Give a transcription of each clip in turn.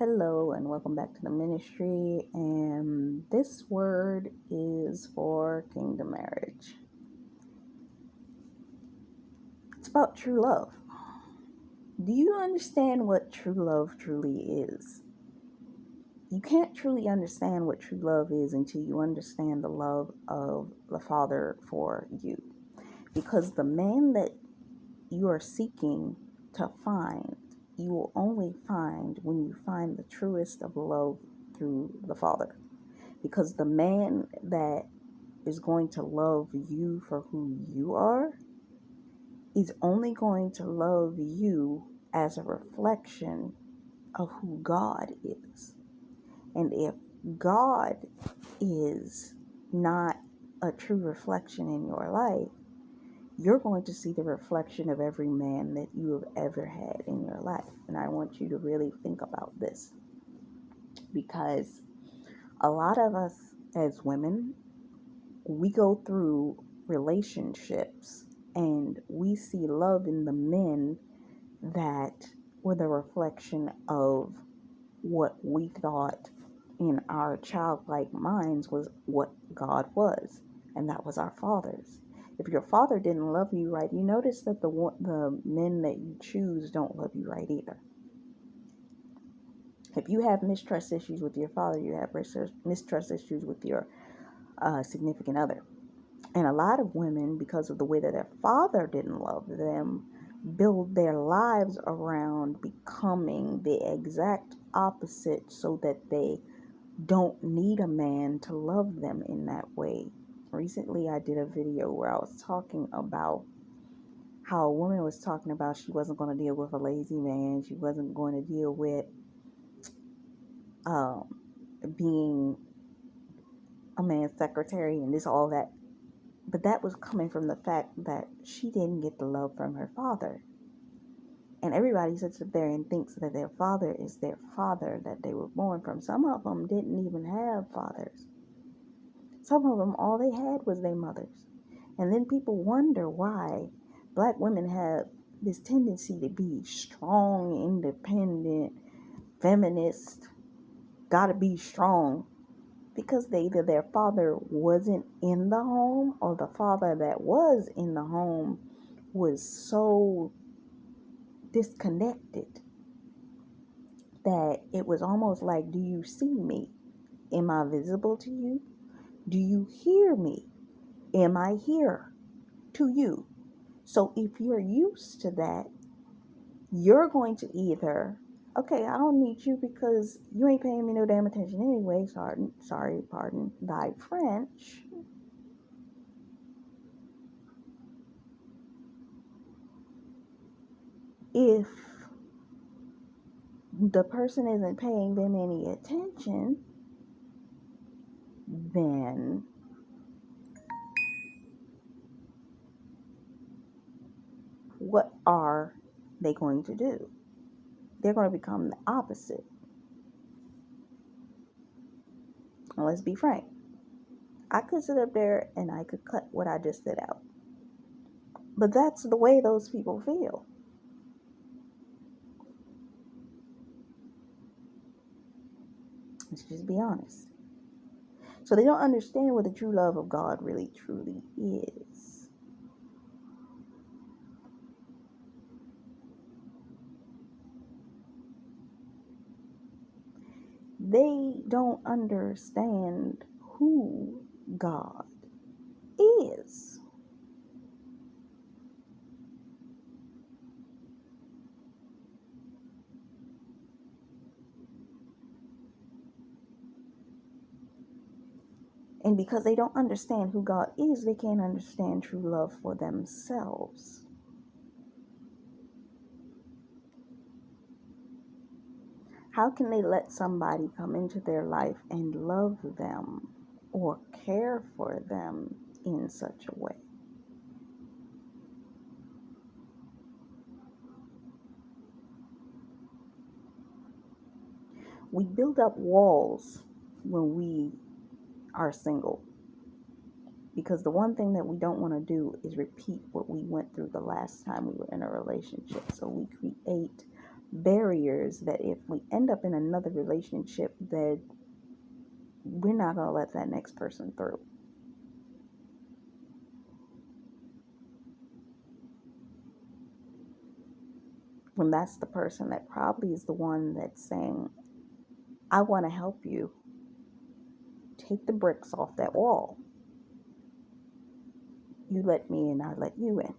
Hello and welcome back to the ministry. And this word is for kingdom marriage. It's about true love. Do you understand what true love truly is? You can't truly understand what true love is until you understand the love of the Father for you. Because the man that you are seeking to find, you will only find when you find the truest of love through the Father. Because the man that is going to love you for who you are is only going to love you as a reflection of who God is. And if God is not a true reflection in your life, you're going to see the reflection of every man that you have ever had in your life. And I want you to really think about this, because a lot of us as women, we go through relationships and we see love in the men that were the reflection of what we thought in our childlike minds was what God was, and that was our fathers. If your father didn't love you right, you notice that the men that you choose don't love you right either. If you have mistrust issues with your father, you have mistrust issues with your significant other. And a lot of women, because of the way that their father didn't love them, build their lives around becoming the exact opposite so that they don't need a man to love them in that way. Recently, I did a video where I was talking about how a woman was talking about she wasn't going to deal with a lazy man. She wasn't going to deal with um, being a man's secretary and this, all that. But that was coming from the fact that she didn't get the love from her father. And everybody sits up there and thinks that their father is their father that they were born from. Some of them didn't even have fathers. Some of them, all they had was their mothers. And then people wonder why black women have this tendency to be strong, independent, feminist, gotta be strong. Because either their father wasn't in the home, or the father that was in the home was so disconnected that it was almost like, do you see me? Am I visible to you? Do you hear me? Am I here to you? So if you're used to that, you're going to either, okay, I don't need you because you ain't paying me no damn attention anyway. Sorry, pardon thy French. If the person isn't paying them any attention, then what are they going to do? They're going to become the opposite. And let's be frank. I could sit up there and I could cut what I just said out. But that's the way those people feel. Let's just be honest. So they don't understand what the true love of God really truly is. They don't understand who God is. And because they don't understand who God is, they can't understand true love for themselves. How can they let somebody come into their life and love them or care for them in such a way? We build up walls when we are single, because the one thing that we don't want to do is repeat what we went through the last time we were in a relationship. So we create barriers that if we end up in another relationship, that we're not going to let that next person through. When that's the person that probably is the one that's saying, I want to help you. Take the bricks off that wall. You let me in, I let you in.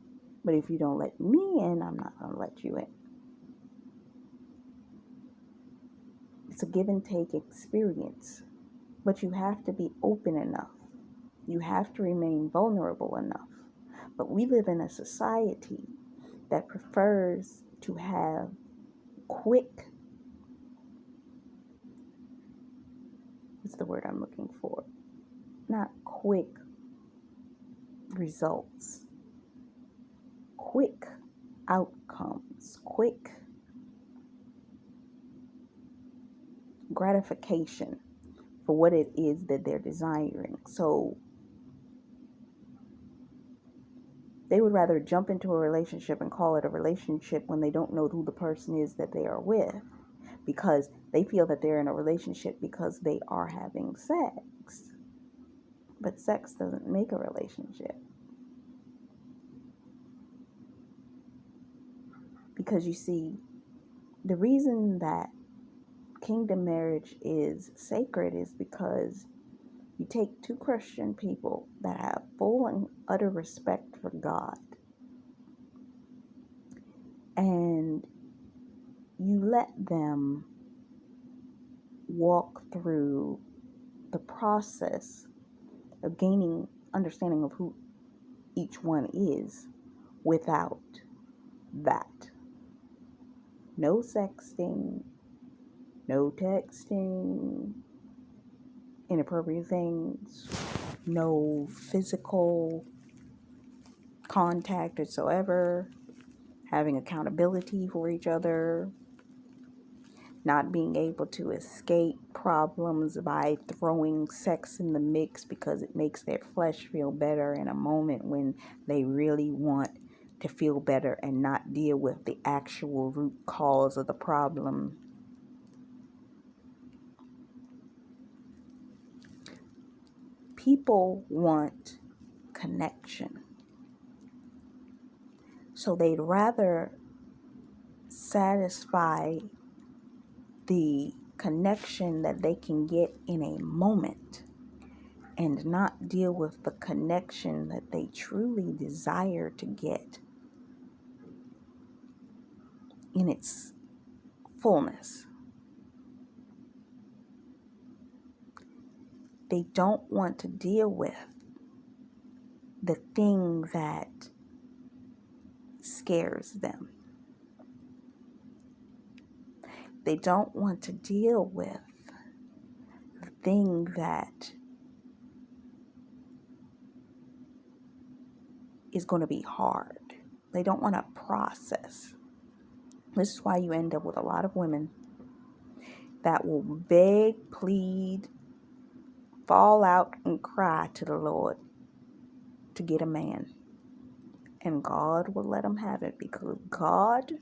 But if you don't let me in, I'm not going to let you in. It's a give and take experience. But you have to be open enough. You have to remain vulnerable enough. But we live in a society that prefers to have quick, what's the word I'm looking for? Not quick results, quick outcomes, quick gratification for what it is that they're desiring. So they would rather jump into a relationship and call it a relationship when they don't know who the person is that they are with, because they feel that they're in a relationship because they are having sex. But sex doesn't make a relationship. Because you see, the reason that kingdom marriage is sacred is because you take two Christian people that have full and utter respect for God, and you let them walk through the process of gaining understanding of who each one is without that. No sexting, no texting, inappropriate things, no physical contact whatsoever, having accountability for each other, not being able to escape problems by throwing sex in the mix because it makes their flesh feel better in a moment when they really want to feel better and not deal with the actual root cause of the problem. People want connection. So they'd rather satisfy the connection that they can get in a moment and not deal with the connection that they truly desire to get in its fullness. They don't want to deal with the thing that scares them. They don't want to deal with the thing that is going to be hard. They don't want to process. This is why you end up with a lot of women that will beg, plead, fall out, and cry to the Lord to get a man. And God will let them have it, because God,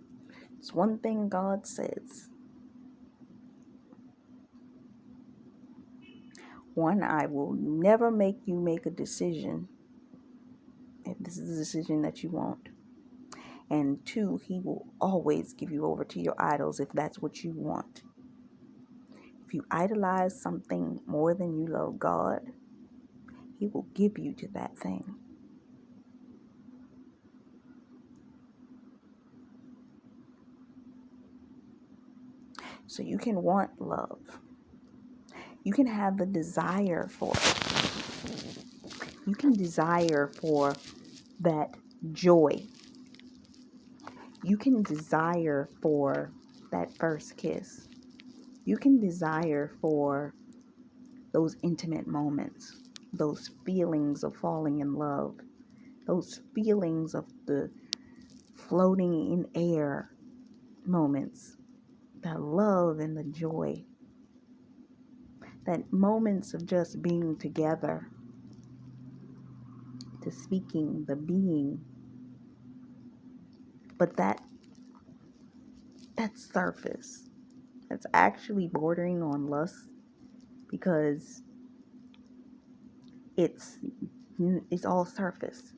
it's one thing God says. One, I will never make you make a decision if this is a decision that you want. And two, He will always give you over to your idols if that's what you want. If you idolize something more than you love God, He will give you to that thing. So you can want love. You can have the desire for it. You can desire for that joy. You can desire for that first kiss. You can desire for those intimate moments, those feelings of falling in love, those feelings of the floating in air moments, that love and the joy, that moments of just being together, the speaking, the being. But that That's surface. That's actually bordering on lust because it's it's all surface.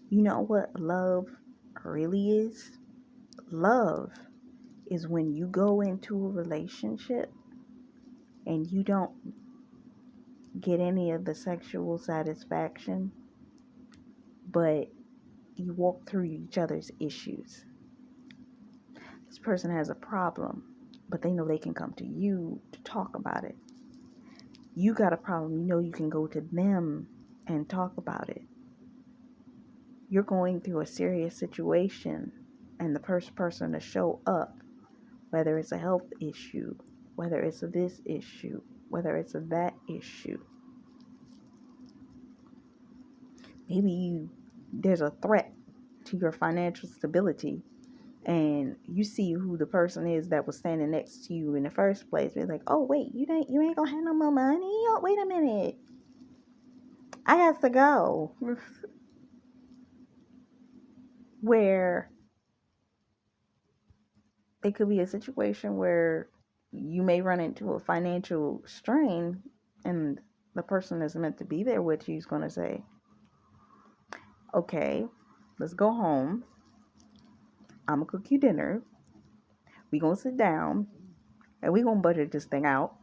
You know what love really is? Love is when you go into a relationship and you don't get any of the sexual satisfaction, but you walk through each other's issues. This person has a problem, but they know they can come to you to talk about it. You got a problem, you know you can go to them and talk about it. You're going through a serious situation, and the first person to show up, whether it's a health issue, whether it's a this issue, whether it's a that issue, maybe there's a threat to your financial stability, and you see who the person is that was standing next to you in the first place. It's like, oh wait, you ain't gonna have no more money. Oh, wait a minute, I have to go. Where it could be a situation where you may run into a financial strain, and the person that's meant to be there with you is going to say, okay, let's go home. I'm going to cook you dinner. We're going to sit down and we're going to budget this thing out,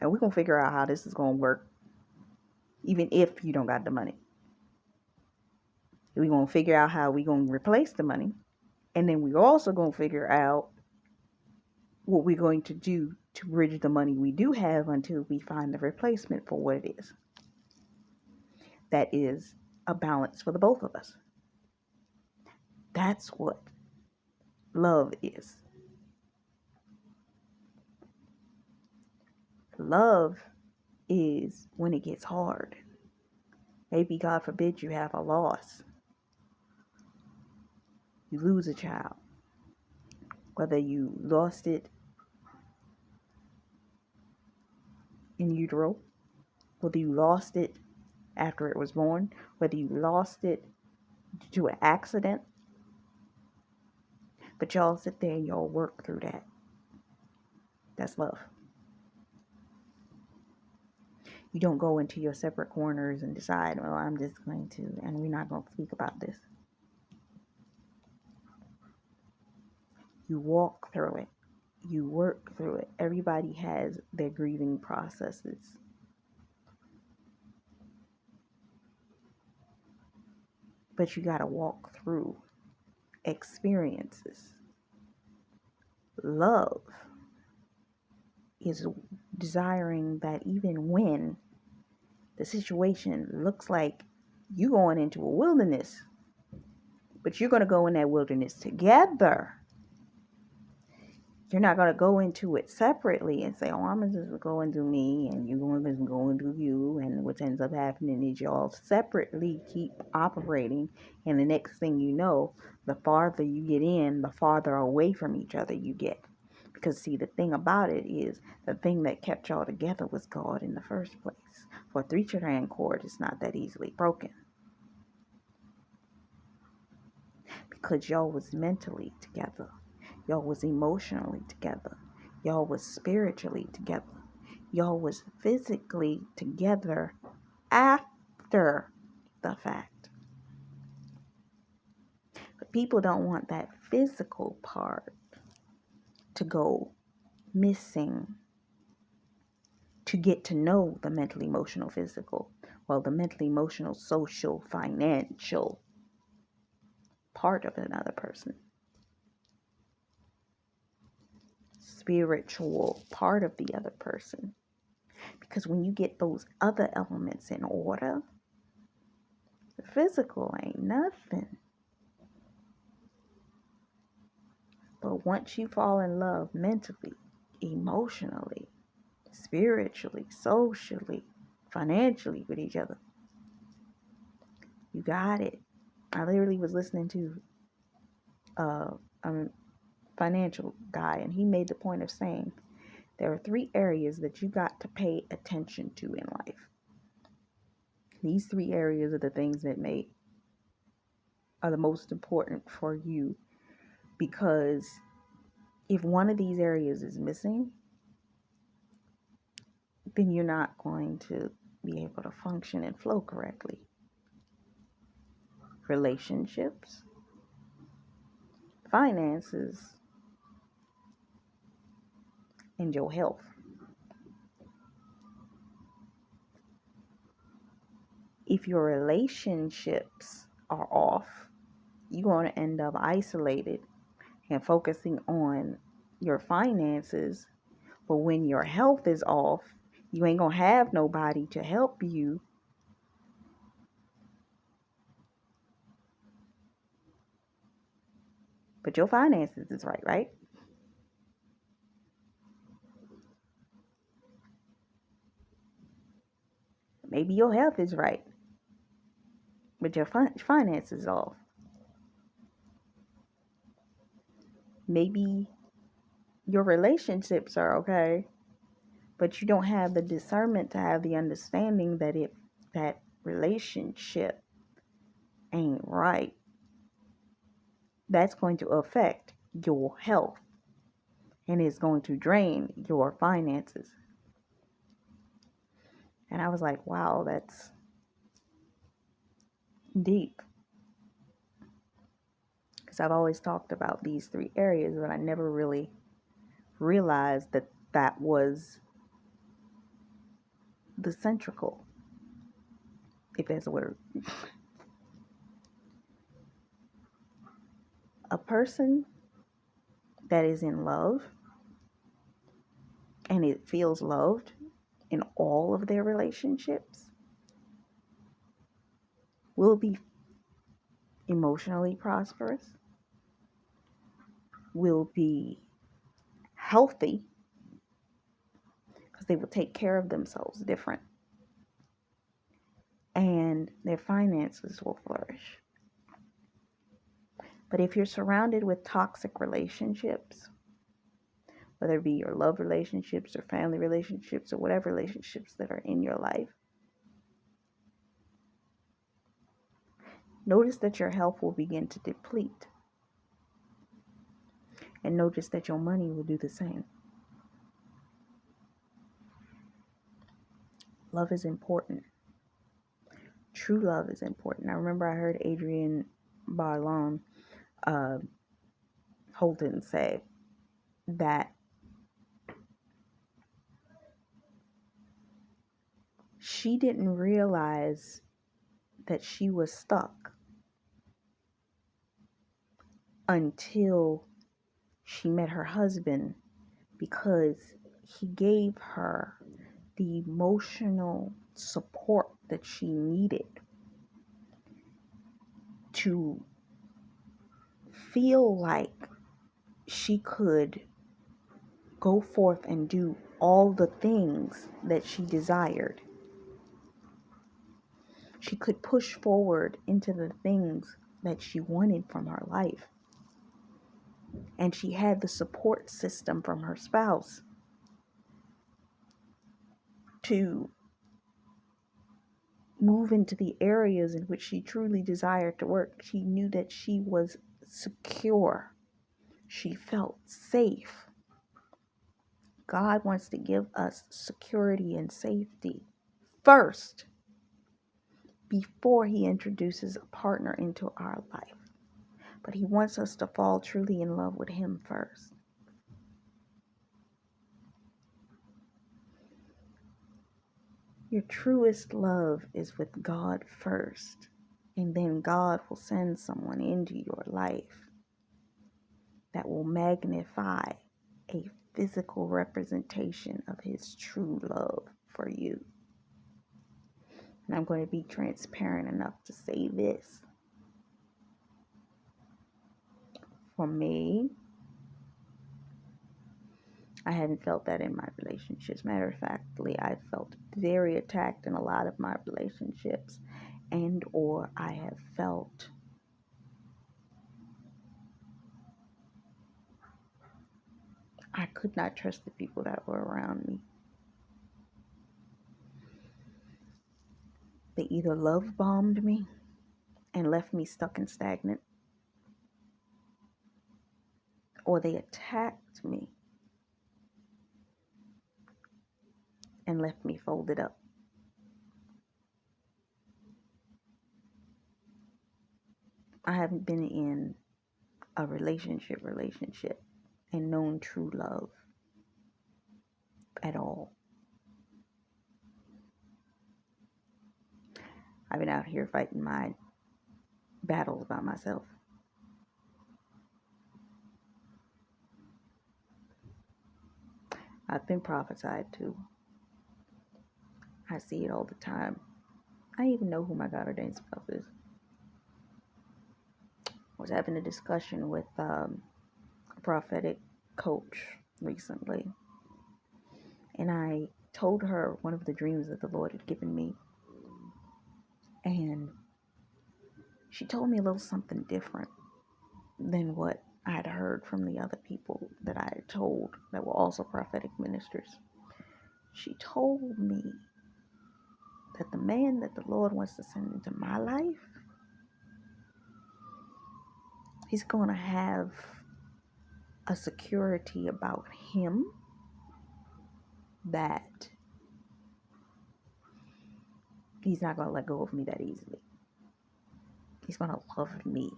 and we're going to figure out how this is going to work, even if you don't got the money. We're going to figure out how we're going to replace the money. And then we're also going to figure out what we're going to do to bridge the money we do have until we find the replacement for what it is. That is a balance for the both of us. That's what love is. Love is when it gets hard. Maybe, God forbid, you have a loss. You lose a child. Whether you lost it in utero, whether you lost it after it was born, whether you lost it due to an accident. But y'all sit there and y'all work through that. That's love. You don't go into your separate corners and decide, well, I'm just going to, and we're not going to speak about this. You walk through it. You work through it. Everybody has their grieving processes. But you got to walk through experiences. Love is desiring that even when the situation looks like you going into a wilderness, but you're going to go in that wilderness together. You're not going to go into it separately and say, oh, I'm just going to do me and you're going to go and do you. And what ends up happening is y'all separately keep operating. And the next thing you know, the farther you get in, the farther away from each other you get. Because see, the thing about it is the thing that kept y'all together was God in the first place. For a 3-strand cord is not that easily broken. Because y'all was mentally together. Y'all was emotionally together. Y'all was spiritually together. Y'all was physically together after the fact. But people don't want that physical part to go missing to get to know the mental, emotional, physical. Well, the mental, emotional, social, financial part of another person. Spiritual part of the other person. Because when you get those other elements in order, the physical ain't nothing. But once you fall in love mentally, emotionally, spiritually, socially, financially with each other, you got it. I literally was listening to a financial guy, and he made the point of saying there are 3 areas that you got to pay attention to in life. These 3 areas are the things that are the most important for you, because If one of these areas is missing, then you're not going to be able to function and flow correctly. Relationships, finances, and your health. If your relationships are off, you're going to end up isolated and focusing on your finances. But when your health is off, you ain't going to have nobody to help you. But your finances is right, right? Maybe your health is right, but your finances is off. Maybe your relationships are okay, but you don't have the discernment to have the understanding that if that relationship ain't right, that's going to affect your health and it's going to drain your finances. And I was like, wow, that's deep. Because I've always talked about these three areas, but I never really realized that that was the centrical, if that's a word. A person that is in love and it feels loved in all of their relationships will be emotionally prosperous, will be healthy because they will take care of themselves different, and their finances will flourish. But if you're surrounded with toxic relationships, whether it be your love relationships or family relationships or whatever relationships that are in your life, notice that your health will begin to deplete. And notice that your money will do the same. Love is important. True love is important. I remember I heard Adrienne Barlon Holton say that she didn't realize that she was stuck until she met her husband, because he gave her the emotional support that she needed to feel like she could go forth and do all the things that she desired. She could push forward into the things that she wanted from her life. And she had the support system from her spouse to move into the areas in which she truly desired to work. She knew that she was secure. She felt safe. God wants to give us security and safety first before he introduces a partner into our life. But he wants us to fall truly in love with him first. Your truest love is with God first, and then God will send someone into your life that will magnify a physical representation of his true love for you. And I'm going to be transparent enough to say this. For me, I haven't felt that in my relationships. Matter of factly, I felt very attacked in a lot of my relationships, and or I have felt I could not trust the people that were around me. They either love bombed me and left me stuck and stagnant, or they attacked me and left me folded up. I haven't been in a relationship and known true love at all. I've been out here fighting my battles by myself. I've been prophesied to. I see it all the time. I even know who my God ordained spouse is. I was having a discussion with a prophetic coach recently, and I told her one of the dreams that the Lord had given me, and she told me a little something different than what I had heard from the other people that I had told that were also prophetic ministers. She told me that the man that the Lord wants to send into my life, he's going to have a security about him that he's not going to let go of me that easily. He's going to love me,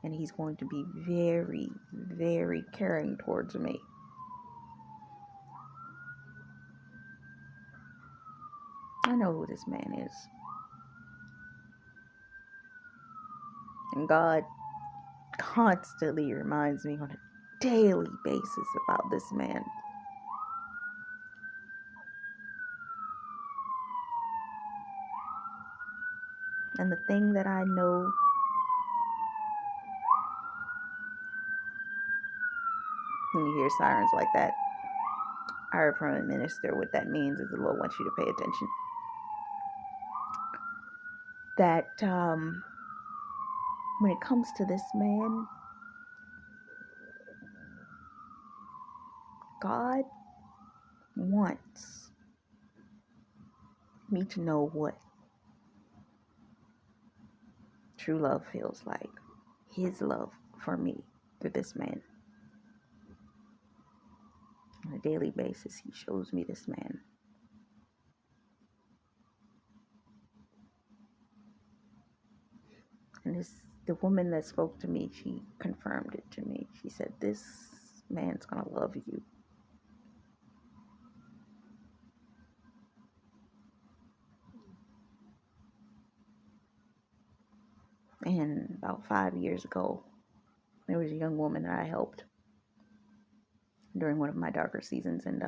and he's going to be very, very caring towards me. I know who this man is. And God constantly reminds me on a daily basis about this man. And the thing that I know, when you hear sirens like that, I heard from a minister what that means is the Lord wants you to pay attention. That when it comes to this man, God wants me to know what true love feels like. His love for me through this man. On a daily basis, he shows me this man. And the woman that spoke to me, she confirmed it to me. She said, this man's going to love you. And about 5 years ago, there was a young woman that I helped during one of my darker seasons. And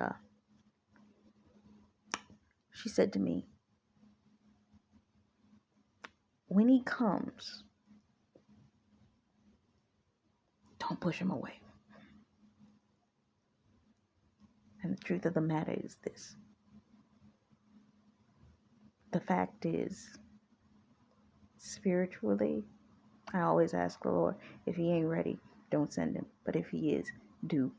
she said to me, when he comes, don't push him away. And the truth of the matter is this. The fact is, spiritually, I always ask the Lord, if he ain't ready, don't send him. But if he is, do.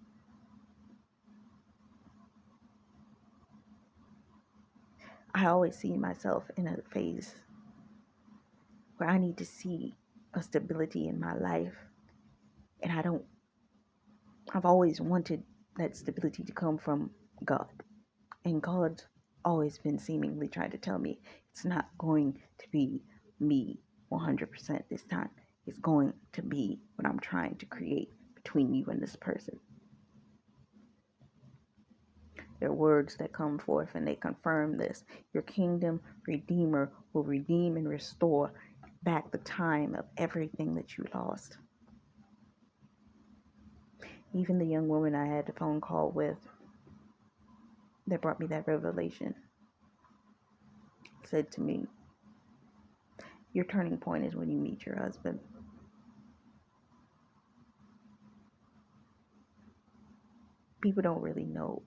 I always see myself in a phase where I need to see a stability in my life. And I've always wanted that stability to come from God. And God's always been seemingly trying to tell me it's not going to be me 100% this time. It's going to be what I'm trying to create between you and this person. There are words that come forth and they confirm this. Your kingdom redeemer will redeem and restore back the time of everything that you lost. Even the young woman I had a phone call with that brought me that revelation said to me, your turning point is when you meet your husband. People don't really know.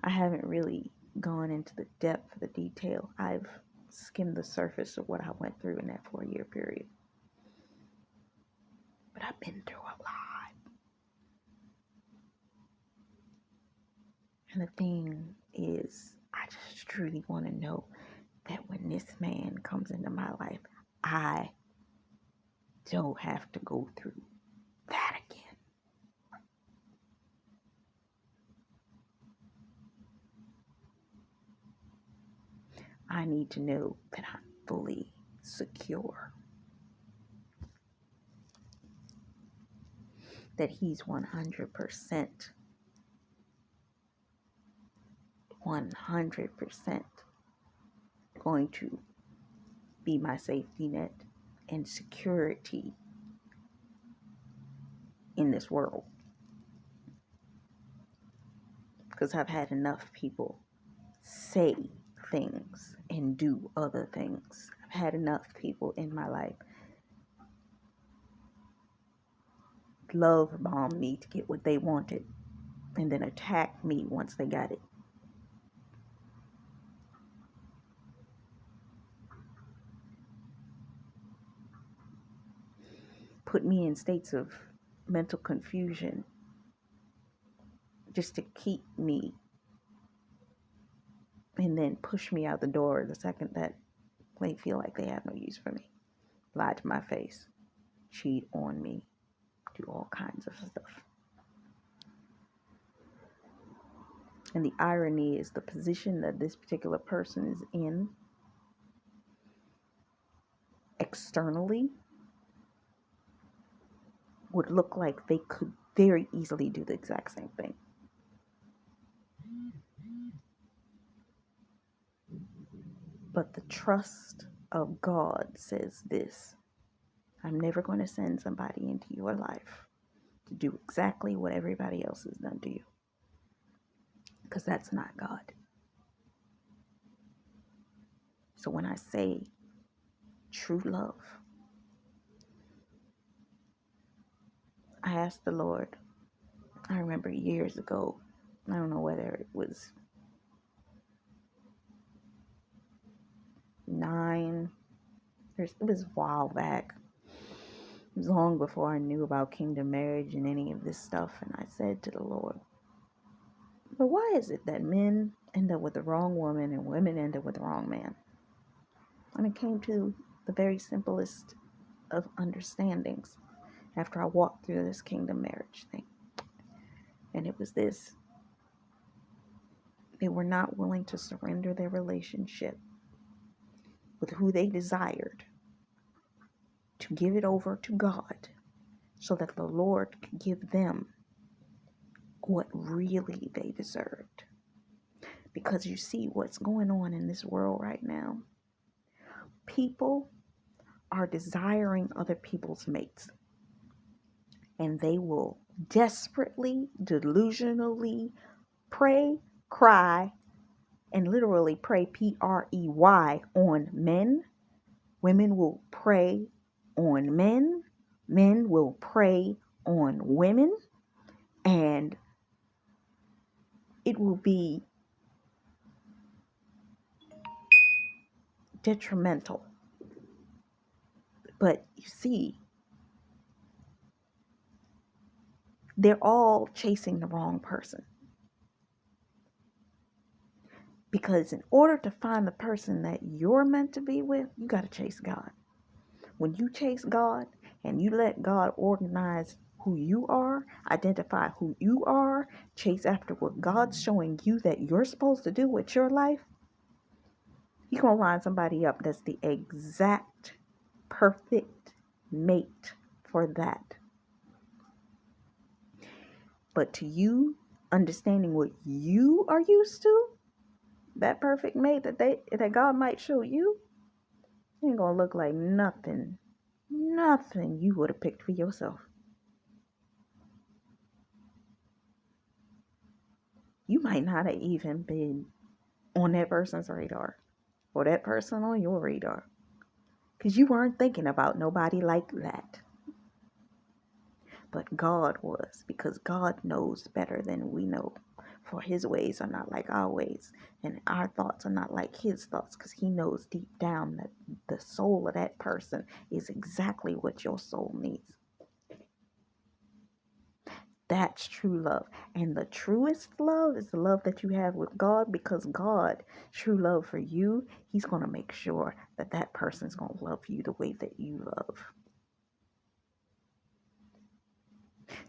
I haven't really gone into the depth of the detail. I've skimmed the surface of what I went through in that 4-year period. But I've been through a lot. And the thing is, I just truly want to know that when this man comes into my life, I don't have to go through that again. I need to know that I'm fully secure, that he's 100%, 100% going to be my safety net and security in this world. Because I've had enough people say things and do other things. I've had enough people in my life love bomb me to get what they wanted and then attack me once they got it. Put me in states of mental confusion just to keep me, and then push me out the door the second that they feel like they have no use for me. Lie to my face, cheat on me, do all kinds of stuff. And the irony is the position that this particular person is in externally would look like they could very easily do the exact same thing. But the trust of God says this: I'm never going to send somebody into your life to do exactly what everybody else has done to you. Because that's not God. So when I say true love, I asked the Lord, I remember years ago, I don't know whether it was it was a while back. It was long before I knew about kingdom marriage and any of this stuff. And I said to the Lord, but why is it that men end up with the wrong woman and women end up with the wrong man? And it came to the very simplest of understandings after I walked through this kingdom marriage thing. And it was this: they were not willing to surrender their relationship with who they desired to give it over to God so that the Lord could give them what really they deserved. Because you see what's going on in this world right now. People are desiring other people's mates. And they will desperately, delusionally pray, cry, and literally pray, P-R-E-Y, on men. Women will prey on men. Men will prey on women. And it will be detrimental. But you see, they're all chasing the wrong person. Because in order to find the person that you're meant to be with, you got to chase God. When you chase God and you let God organize who you are, identify who you are, chase after what God's showing you that you're supposed to do with your life, you're going to line somebody up that's the exact perfect mate for that. But to you, understanding what you are used to, that perfect mate that God might show you, ain't gonna look like nothing you would have picked for yourself. You might not have even been on that person's radar or that person on your radar because you weren't thinking about nobody like that. But God was, because God knows better than we know. For his ways are not like our ways, and our thoughts are not like his thoughts, because he knows deep down that the soul of that person is exactly what your soul needs. That's true love. And the truest love is the love that you have with God, because God, true love for you, he's going to make sure that that person's going to love you the way that you love.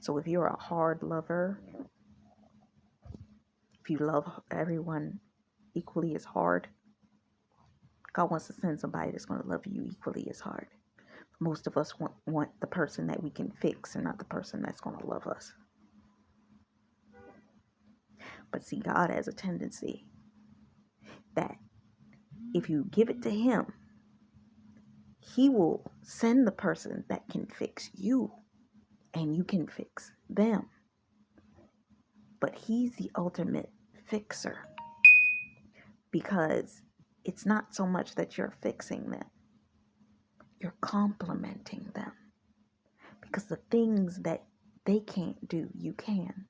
So if you're a hard lover, if you love everyone equally as hard, God wants to send somebody that's going to love you equally as hard. Most of us want the person that we can fix and not the person that's going to love us. But see, God has a tendency that if you give it to him, he will send the person that can fix you and you can fix them. But he's the ultimate fixer, because it's not so much that you're fixing them, you're complementing them. Because the things that they can't do, you can.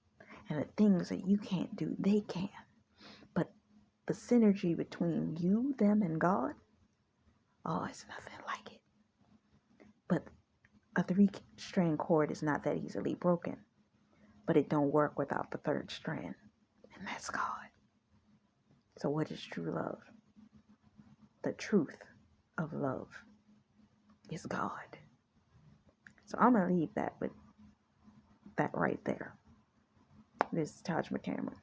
And the things that you can't do, they can. But the synergy between you, them, and God, oh, it's nothing like it. But a 3-strand cord is not that easily broken. But it don't work without the 3rd strand. And that's God. So what is true love? The truth of love is God. So I'm going to leave that with that right there. This is Taj McCameron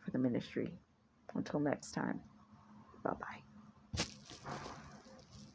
for the ministry. Until next time, bye-bye.